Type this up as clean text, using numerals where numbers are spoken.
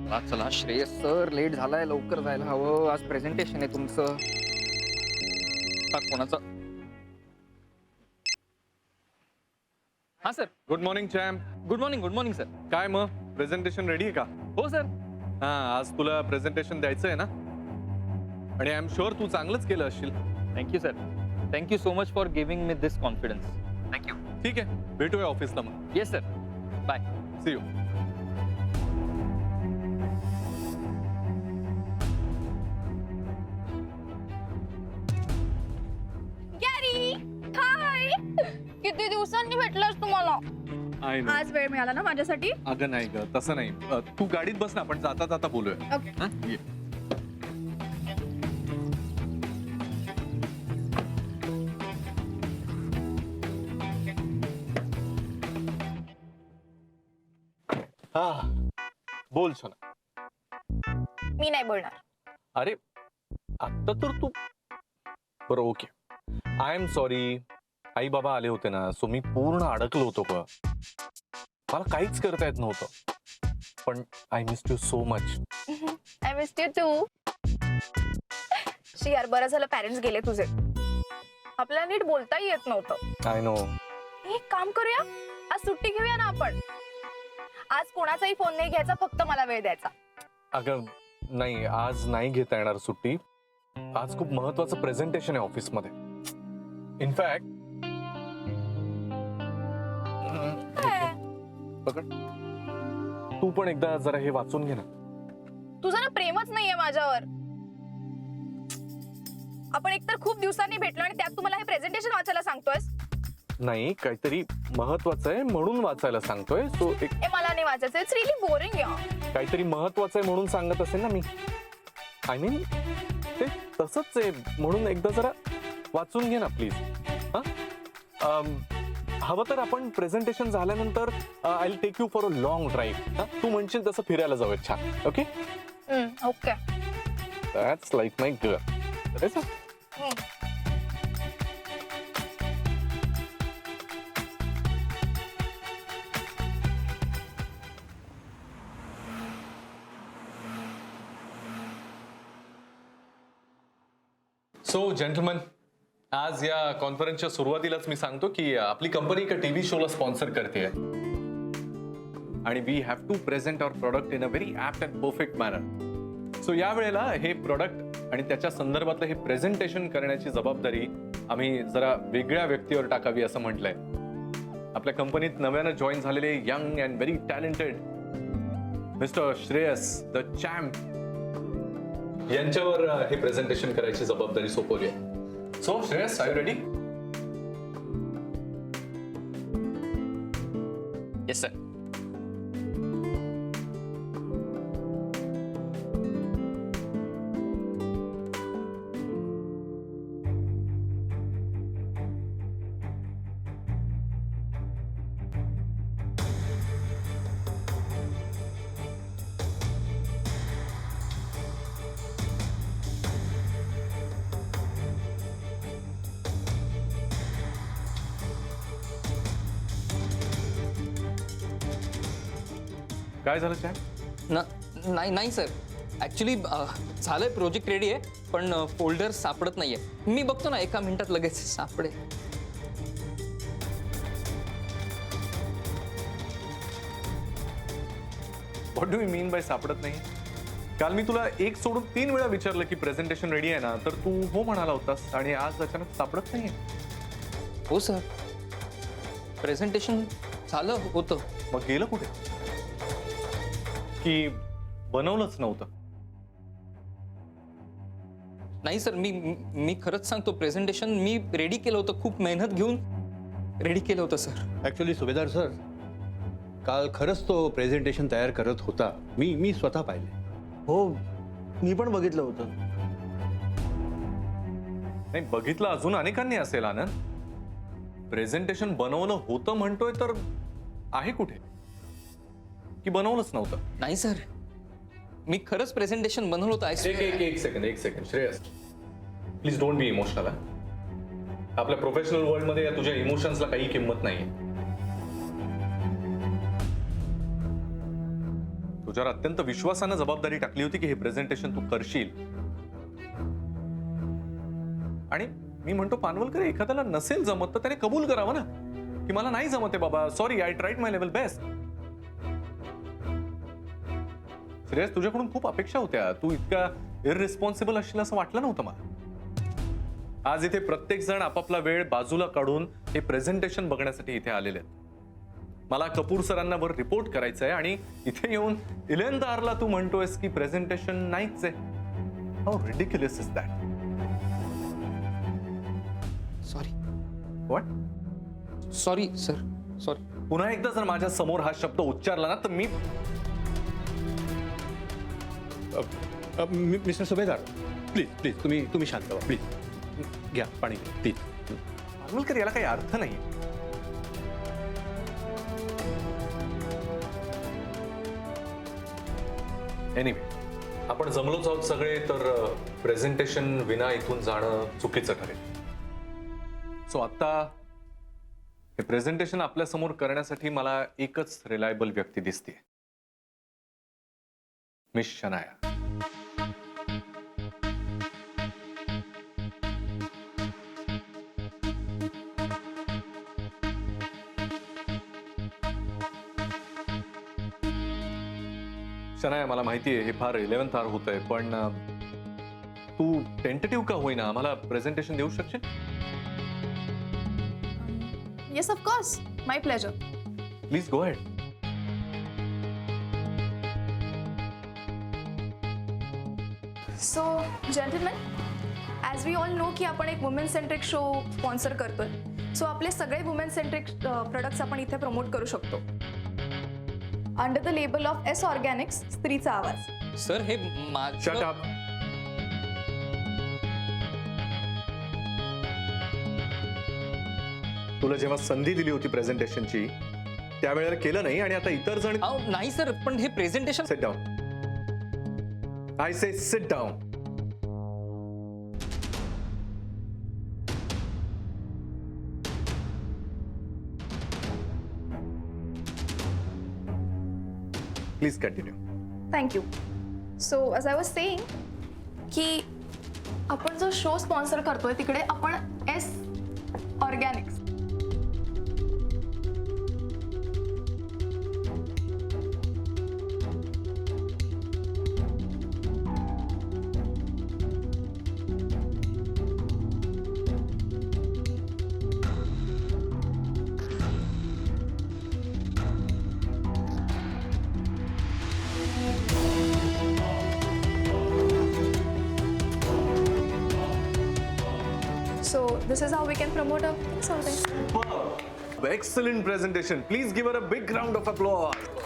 चला चला Shreyas sir, late झालाय, लवकर जायला हवं. आज प्रेझेंटेशन आहे तुमचं. का कोणाचं? हा sir. Good morning champ. Good morning sir. काय मग प्रेझेंटेशन रेडी आहे का? हो सर. हा, आज तुला प्रेझेंटेशन द्यायचं आहे ना, आणि आय एम शुअर तू चांगलंच केलं असशील. Thank you sir. Thank you so much for giving me this confidence. Thank you. ठीक आहे, भेटूया ऑफिसला मग. Yes sir. Bye. See you. Gary, hi. किती दिवसांनी भेटलास तुम्हाला. I know. आज वेळ मिळाला ना माझ्यासाठी. अगं नाही ग, तसं नाही. तू गाडीत बस ना, आपण जाता जाता बोलूया. ओके. हा? ये. हा, बोल सोना. मी नाही बोलणार. अरे आता तर तू बरं, ओके. I am sorry. आई बाबा आले होते ना, सो मी पूर्ण अडकलो होतो ग. मला काहीच करता येत नव्हतं. पण I miss you so much. I missed you too. यार, बरं झालं पॅरेंट्स गेले तुझे. आपल्याला नीट बोलताही येत नव्हतं. I know. एक काम करूया, आज सुट्टी घेऊया ना आपण. आज कोणाचाही फोन नाही घ्यायचा, फक्त मला वेळ द्यायचा. अगं नाही, आज नाही घेता येणार सुट्टी. आज खूप महत्वाचं प्रेझेंटेशन आहे ऑफिसमध्ये. इनफॅक्ट पकड, तू पण एकदा जरा हे वाचून घे ना. तुझं ना प्रेमच नाहीये माझ्यावर. आपण एकतर खूप दिवसांनी भेटलो आणि त्यात तुम्हाला हे प्रेझेंटेशन वाचायला सांगतोयस. नाही, काहीतरी महत्वाचं आहे म्हणून वाचायला सांगतोय. सो एक हे मला नाही वाचायचं. इट्स रिअली बोरिंग यार. काहीतरी महत्वाचं आहे म्हणून सांगत असेल ना मी. आय मीन ते तसंच आहे म्हणून एकदा जरा वाचून घे ना प्लीज. हा, हवं तर आपण प्रेझेंटेशन झाल्यानंतर I will take you for a long drive. तू म्हणशील तसं फिरायला जाऊया छान. Okay. Okay. That's like my girl. So gentleman, आज या कॉन्फरन्सच्या सुरुवातीलाच मी सांगतो की आपली कंपनी एका टीव्ही शोला स्पॉन्सर करते आणि we have to present our product in a very apt and perfect manner. So या वेळेला हे प्रोडक्ट आणि त्याच्या संदर्भातलं हे प्रेझेंटेशन करण्याची जबाबदारी आम्ही जरा वेगळ्या व्यक्तीवर टाकावी असं म्हटलंय. आपल्या कंपनीत नव्यानं जॉईन झालेले young and very talented mister Shreyas the champ यांच्यावर हे प्रेझेंटेशन करायची जबाबदारी सोपवली आहे. So Shreyas, are you ready? Yes sir. काय झालं चॅम्प? नाही नाही सर, ॲक्च्युली झालंय, प्रोजेक्ट रेडी आहे, पण फोल्डर सापडत नाहीये. मी बघतो ना, एका मिनिटात लगेच सापडेल. What do you mean by सापडत नाही? काल मी तुला एक सोडून 3 वेळा विचारलं की प्रेझेंटेशन रेडी आहे ना, तर तू हो म्हणाला होतास आणि आज अचानक सापडत नाहीये. हो सर, प्रेझेंटेशन झालं होतं. मग गेलं कुठे? की बनवलंच नव्हतं? नाही सर, मी खरंच सांगतो, प्रेझेंटेशन मी रेडी केलं होतं, खूप मेहनत घेऊन रेडी केलं होतं सर. ॲक्च्युली सुभेदार सर, काल खरंच तो प्रेझेंटेशन तयार करत होता. मी स्वतः पाहिले. हो, मी पण बघितलं होतं. नाही, बघितलं अजून अनेकांनी असेल आनंद. प्रेझेंटेशन बनवलं होतं म्हणतोय तर आहे कुठे? की बनवलंच नव्हतं? नाही सर, मी खरंच प्रेझेंटेशन बनवलं होतं. एक second Shreyas, please don't be emotional. आपल्या प्रोफेशनल वर्ल्ड मध्ये या तुझ्या इमोशन्सला काही किंमत नाहीये. तुझ्यावर अत्यंत विश्वासानं जबाबदारी टाकली होती की हे प्रेझेंटेशन तू करशील. आणि मी म्हणतो पानवलकर, एखाद्याला नसेल जमत तर त्याने कबूल करावं ना की मला नाही जमत आहे बाबा, sorry, I tried my level best. Shreyas, तुझ्याकडून खूप अपेक्षा होत्या. तू इतका इररिस्पॉन्सिबल असशील असं वाटलं नव्हतं मला. आज इथे प्रत्येक जण आपापला वेळ बाजूला काढून हे प्रेझेंटेशन बघण्यासाठी इथे आलेले आहेत. मला कपूर सरांना वर रिपोर्ट करायचं आहे आणि इथे येऊन 11th hourला तू म्हणतोयस की प्रेझेंटेशन नाहीच आहे. How ridiculous is that. Sorry what? Sorry sir, sorry. पुन्हा एकदा जर माझ्या समोर हा शब्द उच्चारला ना तर मी मिस्टर सुभेदार, प्लीज प्लीज तुम्ही शांत व्हा, प्लीज घ्या पाणी प्लीज. पानवलकर, याला काही अर्थ नाही. एनिवे, आपण जमलोच आहोत सगळे, तर प्रेझेंटेशन विना इथून जाणं चुकीचं ठरेल. सो आता हे प्रेझेंटेशन आपल्या समोर करण्यासाठी मला एकच रिलायबल व्यक्ती दिसते, मिस शनाया. शनाया, मला माहिती आहे हे फार 11th hour होत आहे, पण तू टेंटेटिव्ह का होईना आम्हाला प्रेझेंटेशन देऊ शकशील? Yes of course, my pleasure. Please go ahead. So gentleman, as we all know की आपण एक वुमेन सेंट्रिक शो स्पॉन्सर करतोय. सो आपले सगळे वुमेन सेंट्रिक प्रोडक्ट्स आपण इथे प्रमोट करू शकतो under the label of S organics, स्त्रीचा आवाज. सर, हे शट माझं अप. तुला जेव्हा संधी दिली होती प्रेझेंटेशनची त्यावेळेला केलं नाही आणि आता इतर जण. अहो, नाही सर, पण हे presentation. Sit down. I say sit down. Please continue. Thank you. So as I was saying की आपण जो शो स्पॉन्सर करतोय तिकडे आपण S Organics So this is how we can promote our things out there. Excellent presentation. Please give her a big round of applause.